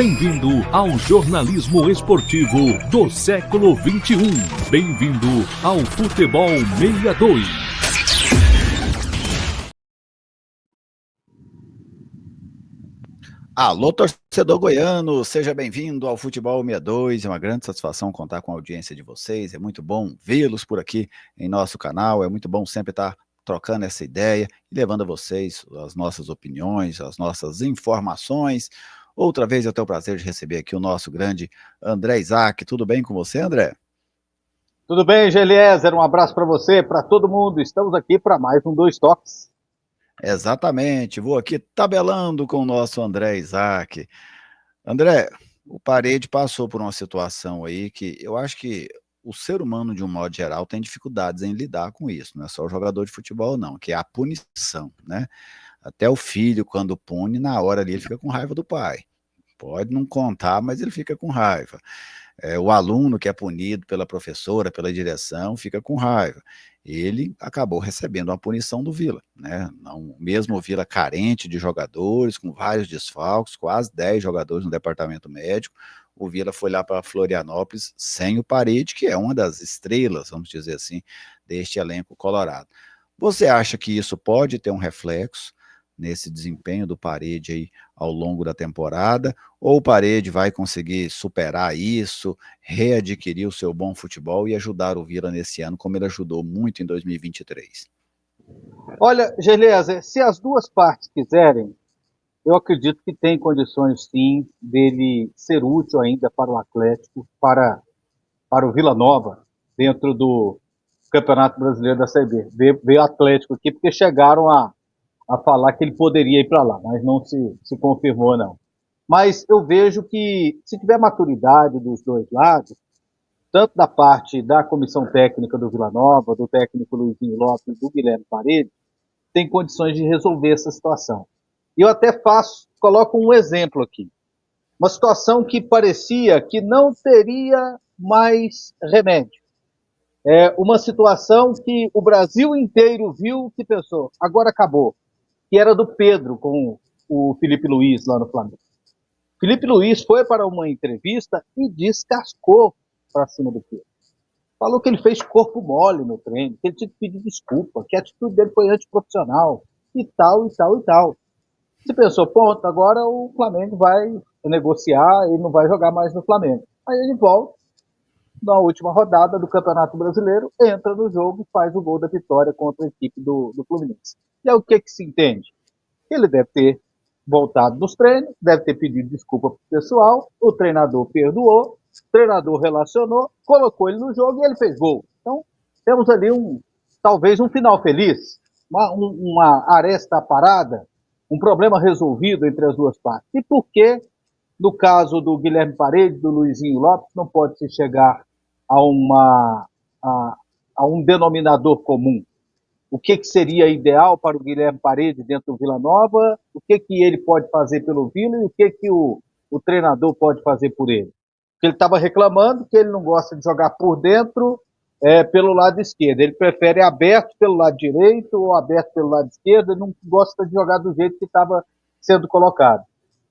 Bem-vindo ao jornalismo esportivo do século XXI. Bem-vindo ao Futebol 62. Alô, torcedor goiano, seja bem-vindo ao Futebol 62. É uma grande satisfação contar com a audiência de vocês. É muito bom vê-los por aqui em nosso canal. É muito bom sempre estar trocando essa ideia e levando a vocês as nossas opiniões, as nossas informações. Outra vez eu tenho o prazer de receber aqui o nosso grande André Isaac. Tudo bem com você, André? Tudo bem, Geliezer? Um abraço para você, para todo mundo. Estamos aqui para mais um Dois Toques. Exatamente, vou aqui tabelando com o nosso André Isaac. André, o Parede passou por uma situação aí que eu acho que o ser humano, de um modo geral, tem dificuldades em lidar com isso, não é só o jogador de futebol, não, que é a punição, né? Até o filho, quando pune, na hora ali ele fica com raiva do pai. Pode não contar, mas ele fica com raiva. O aluno que é punido pela professora, pela direção, fica com raiva. Ele acabou recebendo uma punição do Vila, né? Não, mesmo o Vila carente de jogadores, com vários desfalques, quase 10 jogadores no departamento médico, o Vila foi lá para Florianópolis sem o Parede, que é uma das estrelas, vamos dizer assim, deste elenco colorado. Você acha que isso pode ter um reflexo nesse desempenho do Parede aí ao longo da temporada, ou o Parede vai conseguir superar isso, readquirir o seu bom futebol e ajudar o Vila nesse ano, como ele ajudou muito em 2023? Olha, Geliezer, se as duas partes quiserem, eu acredito que tem condições, sim, dele ser útil ainda para o Atlético, para o Vila Nova, dentro do Campeonato Brasileiro da Série B. Veio o Atlético aqui porque chegaram a falar que ele poderia ir para lá, mas não se confirmou, não. Mas eu vejo que, se tiver maturidade dos dois lados, tanto da parte da comissão técnica do Vila Nova, do técnico Luizinho Lopes, do Guilherme Paredes, tem condições de resolver essa situação. E eu até coloco um exemplo aqui. Uma situação que parecia que não teria mais remédio. É uma situação que o Brasil inteiro viu que pensou, agora acabou. Que era do Pedro com o Felipe Luiz lá no Flamengo. Felipe Luiz foi para uma entrevista e descascou para cima do Pedro. Falou que ele fez corpo mole no treino, que ele tinha que pedir desculpa, que a atitude dele foi antiprofissional, e tal, e tal, e tal. Você pensou, ponto, agora o Flamengo vai negociar, ele não vai jogar mais no Flamengo. Aí ele volta, na última rodada do Campeonato Brasileiro, entra no jogo e faz o gol da vitória contra a equipe do Fluminense. E aí o que se entende? Ele deve ter voltado nos treinos, deve ter pedido desculpa para o pessoal, o treinador perdoou, o treinador relacionou, colocou ele no jogo e ele fez gol. Então, temos ali talvez um final feliz, uma aresta parada, um problema resolvido entre as duas partes. E por que, no caso do Guilherme Paredes, do Luizinho Lopes, não pode se chegar a, a um denominador comum? O que seria ideal para o Guilherme Paredes dentro do Vila Nova, o que ele pode fazer pelo Vila e o que o treinador pode fazer por ele. Porque ele estava reclamando que ele não gosta de jogar por dentro pelo lado esquerdo, ele prefere aberto pelo lado direito ou aberto pelo lado esquerdo, ele não gosta de jogar do jeito que estava sendo colocado.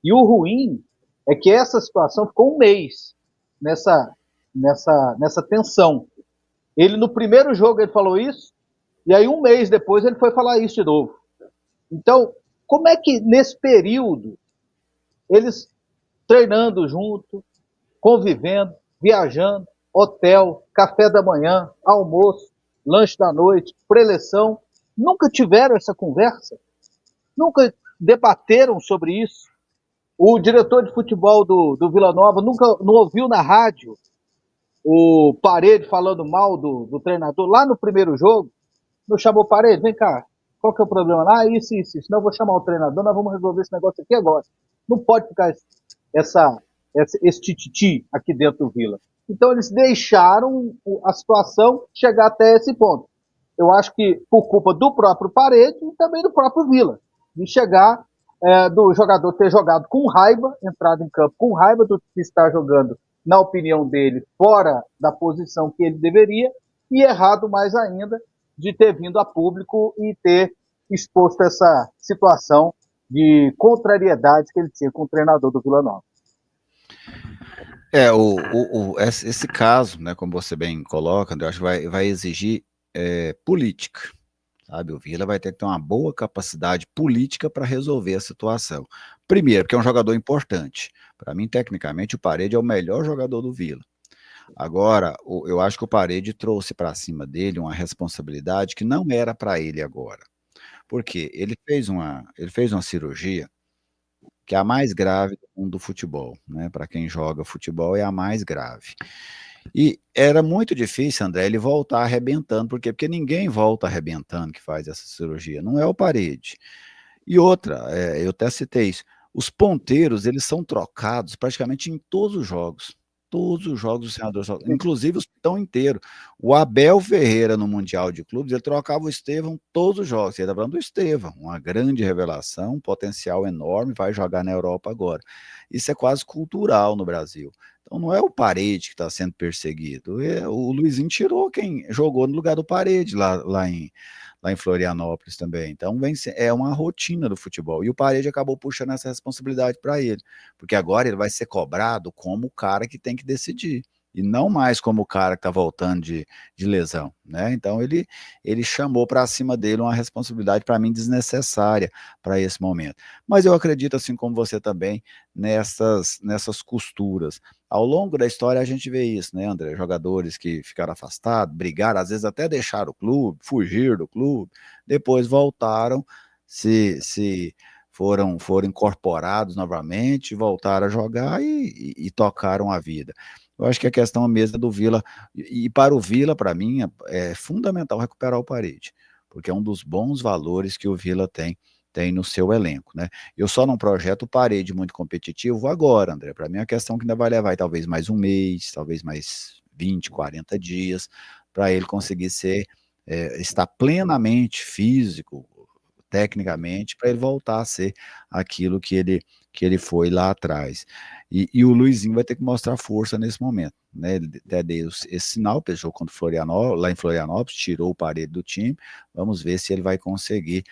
E o ruim é que essa situação ficou um mês nessa tensão. Ele, no primeiro jogo, ele falou isso, e aí um mês depois ele foi falar isso de novo. Então, como é que nesse período, eles treinando junto, convivendo, viajando, hotel, café da manhã, almoço, lanche da noite, preleção, nunca tiveram essa conversa? Nunca debateram sobre isso? O diretor de futebol do Vila Nova nunca não ouviu na rádio o Parede falando mal do treinador lá no primeiro jogo? Não chamou Parede? Vem cá, qual que é o problema lá? Isso, não, eu vou chamar o treinador, nós vamos resolver esse negócio aqui agora. Não pode ficar esse tititi aqui dentro do Vila. Então eles deixaram a situação chegar até esse ponto. Eu acho que por culpa do próprio Parede e também do próprio Vila, de chegar do jogador ter jogado com raiva, entrado em campo com raiva do que está jogando, na opinião dele, fora da posição que ele deveria, e errado mais ainda, de ter vindo a público e ter exposto essa situação de contrariedade que ele tinha com o treinador do Vila Nova. Esse caso, né, como você bem coloca, André, eu acho que vai exigir política, sabe? O Vila vai ter que ter uma boa capacidade política para resolver a situação. Primeiro, porque é um jogador importante. Para mim, tecnicamente, o Parede é o melhor jogador do Vila. Agora, eu acho que o Parede trouxe para cima dele uma responsabilidade que não era para ele agora. Por quê? Ele fez uma cirurgia que é a mais grave do mundo do futebol, né? Para quem joga futebol é a mais grave. E era muito difícil, André, ele voltar arrebentando. Por quê? Porque ninguém volta arrebentando que faz essa cirurgia. Não é o Parede. E outra, eu até citei isso, os ponteiros, eles são trocados praticamente em todos os jogos. Todos os jogos do Senador, inclusive os tão inteiros. O Abel Ferreira, no Mundial de Clubes, ele trocava o Estevão todos os jogos. Ele está falando do Estevão, uma grande revelação, um potencial enorme, vai jogar na Europa agora. Isso é quase cultural no Brasil. Então não é o Parede que está sendo perseguido. O Luizinho tirou quem jogou no lugar do Parede lá em Florianópolis também. Então é uma rotina do futebol. E o Parede acabou puxando essa responsabilidade para ele, porque agora ele vai ser cobrado como o cara que tem que decidir. E não mais como o cara que está voltando de lesão, né? Então ele chamou para cima dele uma responsabilidade, para mim, desnecessária para esse momento. Mas eu acredito, assim como você também, nessas costuras. Ao longo da história a gente vê isso, né, André? Jogadores que ficaram afastados, brigaram, às vezes até deixaram o clube, fugiram do clube, depois voltaram, se foram incorporados novamente, voltaram a jogar e tocaram a vida. Eu acho que a questão mesmo é do Vila, e para o Vila, para mim, é fundamental recuperar o Parede, porque é um dos bons valores que o Vila tem no seu elenco, né? Eu só não projeto Parede muito competitivo agora, André. Para mim é uma questão que ainda vai levar talvez mais um mês, talvez mais 20, 40 dias, para ele conseguir estar plenamente físico, tecnicamente, para ele voltar a ser aquilo que ele foi lá atrás. E o Luizinho vai ter que mostrar força nesse momento, né? Ele até deu esse sinal, pesou contra o Florianópolis, lá em Florianópolis, tirou o Parede do time. Vamos ver se ele vai conseguir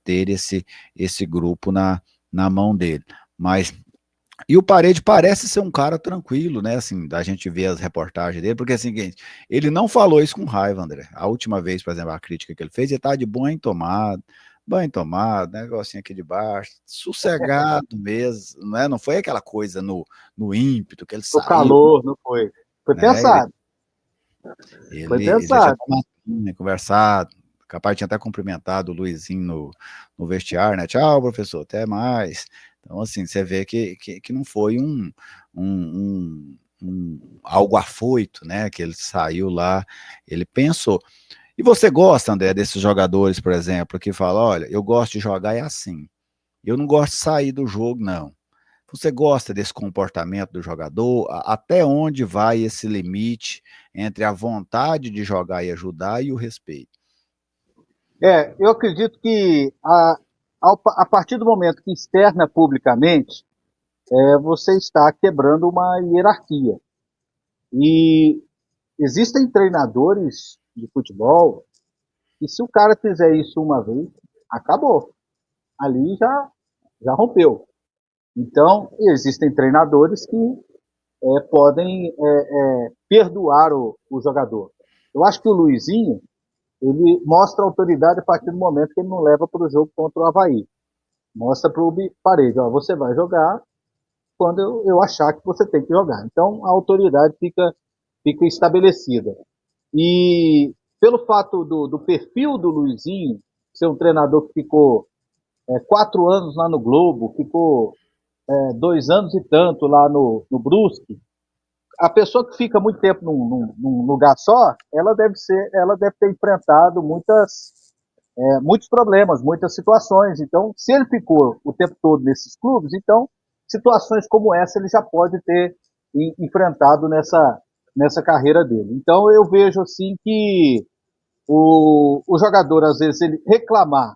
ter esse grupo na mão dele. Mas e o Parede parece ser um cara tranquilo, né? Assim, da gente ver as reportagens dele, porque é o seguinte, ele não falou isso com raiva, André. A última vez, por exemplo, a crítica que ele fez, ele tá de banho tomado, negocinho aqui de baixo, sossegado mesmo, né? Não foi aquela coisa no ímpeto que ele O saiu, calor, não foi? Foi né? Ele, pensado, foi ele já tinha pensado. tomado, né, conversado, capaz tinha até cumprimentado o Luizinho no vestiário, né? Tchau, professor, até mais. Então, assim, você vê que não foi algo afoito, né? Que ele saiu lá, ele pensou. E você gosta, André, desses jogadores, por exemplo, que falam, olha, eu gosto de jogar é assim. Eu não gosto de sair do jogo, não. Você gosta desse comportamento do jogador? Até onde vai esse limite entre a vontade de jogar e ajudar e o respeito? Eu acredito que a partir do momento que externa publicamente, você está quebrando uma hierarquia. E existem treinadores de futebol e se o cara fizer isso uma vez, acabou. Ali já rompeu. Então, existem treinadores que podem perdoar o jogador. Eu acho que o Luizinho, ele mostra autoridade a partir do momento que ele não leva para o jogo contra o Avaí. Mostra para o Parede, ó, você vai jogar quando eu achar que você tem que jogar. Então, a autoridade fica estabelecida. E pelo fato do perfil do Luizinho, ser um treinador que ficou 4 anos lá no Globo, ficou 2 anos e tanto lá no Brusque, a pessoa que fica muito tempo num lugar só, ela deve ter enfrentado muitos problemas, muitas situações. Então, se ele ficou o tempo todo nesses clubes, então situações como essa ele já pode ter enfrentado nessa carreira dele. Então, eu vejo assim que o jogador, às vezes, ele reclamar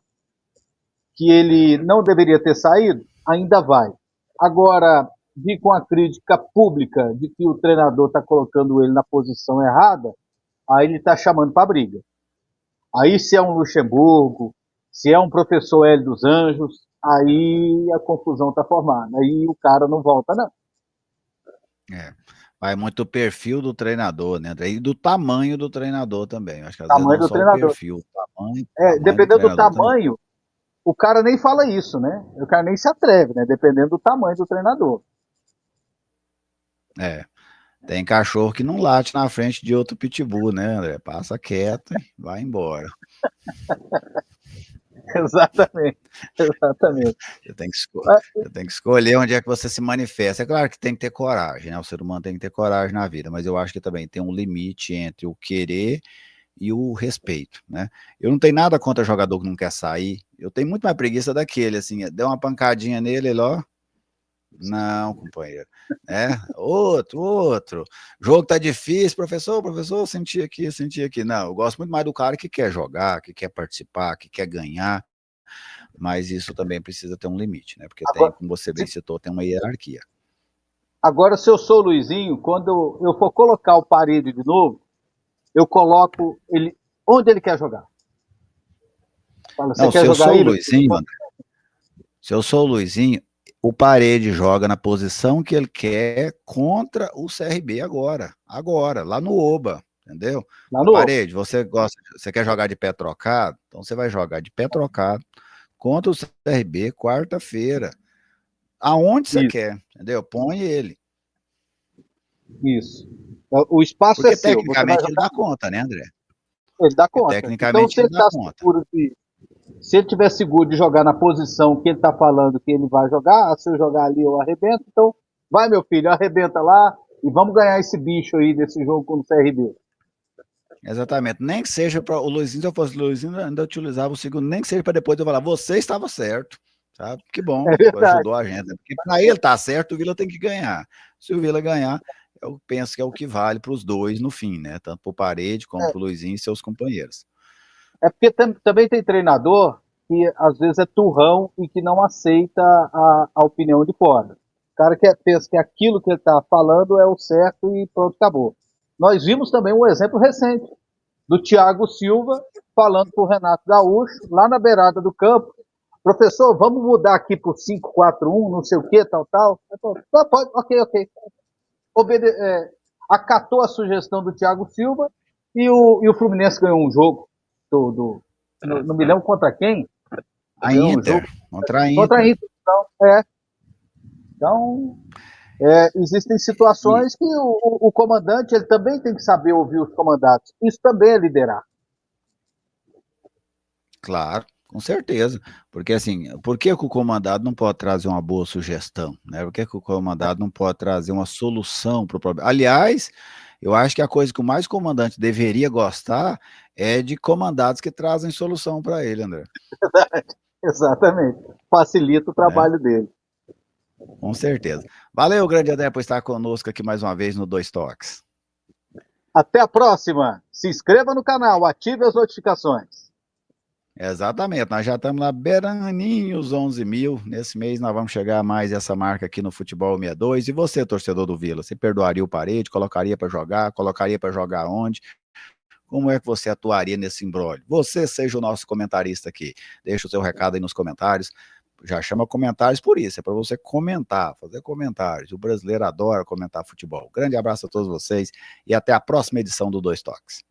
que ele não deveria ter saído, ainda vai. Agora, vir com a crítica pública de que o treinador está colocando ele na posição errada, aí ele está chamando para briga. Aí, se é um Luxemburgo, se é um professor Hélio dos Anjos, aí a confusão está formada. Aí o cara não volta, não. É. Vai muito do perfil do treinador, né, André? E do tamanho do treinador também. Eu acho que às vezes Tamanho não do só o treinador. perfil, o tamanho, do Dependendo do treinador também. tamanho, o cara nem fala isso, né? O cara nem se atreve, né? Dependendo do tamanho do treinador. É. Tem cachorro que não late na frente de outro pitbull, né, André? Passa quieto e vai embora. Exatamente, exatamente. Você tem que, você tem que escolher onde é que você se manifesta. É claro que tem que ter coragem, né? O ser humano tem que ter coragem na vida, mas eu acho que também tem um limite entre o querer e o respeito, né? Eu não tenho nada contra jogador que não quer sair. Eu tenho muito mais preguiça daquele, assim, deu uma pancadinha nele, ele, ó, não, companheiro, né? Outro. Jogo tá difícil, professor, senti aqui. Não, eu gosto muito mais do cara que quer jogar, que quer participar, que quer ganhar, mas isso também precisa ter um limite, né? Porque tem, Agora, como você bem citou, tem uma hierarquia. agora, se eu sou o Luizinho, quando eu for colocar o Parede de novo, eu coloco ele onde ele quer jogar. Fala, você Não, quer se eu jogar sou o aí, meu filho? Luizinho, André, se eu sou o Luizinho, o Parede joga na posição que ele quer contra o CRB agora, lá no Oba, entendeu? Lá A no. Parede, você quer jogar de pé trocado? Então você vai jogar de pé trocado contra o CRB quarta-feira, aonde você Isso, quer, entendeu? Põe ele, isso. O espaço é porque seu, você vai tecnicamente ele jogar, dá conta, né, André? ele dá Porque conta. Então, tecnicamente ele dá conta. se ele tiver seguro de jogar na posição que ele está falando que ele vai jogar, se eu jogar ali eu arrebento, então vai, meu filho, arrebenta lá e vamos ganhar esse bicho aí desse jogo com o CRB. Exatamente. Nem que seja para o Luizinho, se eu fosse o Luizinho, eu ainda utilizava o segundo, nem que seja para depois eu falar, você estava certo, sabe? Que bom, É verdade. ajudou a gente, né? Porque para ele estar certo, o Vila tem que ganhar. Se o Vila ganhar, eu penso que é o que vale para os dois no fim, né? Tanto para o Parede como para o Luizinho e seus companheiros. É porque também tem treinador que às vezes é turrão e que não aceita a opinião de fora. O cara que pensa que aquilo que ele está falando é o certo e pronto, acabou. Nós vimos também um exemplo recente do Thiago Silva falando para o Renato Gaúcho, lá na beirada do campo, professor, vamos mudar aqui para o 5-4-1, não sei o que, tal, tal. Falei, pode, ok. Acatou a sugestão do Thiago Silva e o Fluminense ganhou um jogo não me lembro contra quem, A ganhou um Inter, jogo contra a contra a Inter. Inter. Então existem E, situações que o comandante ele também tem que saber ouvir os comandados. Isso também é liderar. claro, com certeza. Porque assim, por que que o comandado não pode trazer uma boa sugestão, né? Por que que o comandado não pode trazer uma solução para o problema? Aliás, eu acho que a coisa que o mais comandante deveria gostar é de comandados que trazem solução para ele, André, Exatamente. Facilita o né? trabalho dele. Com certeza. Valeu, grande André, por estar conosco aqui mais uma vez no Dois Toques. Até a próxima. Se inscreva no canal, ative as notificações. Exatamente, nós já estamos lá beiraninho os 11 mil. Nesse mês nós vamos chegar a mais essa marca aqui no Futebol 62. E você, torcedor do Vila, você perdoaria o Parede, colocaria para jogar, colocaria para jogar onde? Como é que você atuaria nesse imbróglio? Você seja o nosso comentarista aqui. Deixa o seu recado aí nos comentários. Já chama comentários por isso, é para você comentar, fazer comentários. O brasileiro adora comentar futebol. Grande abraço a todos vocês e até a próxima edição do Dois Toques.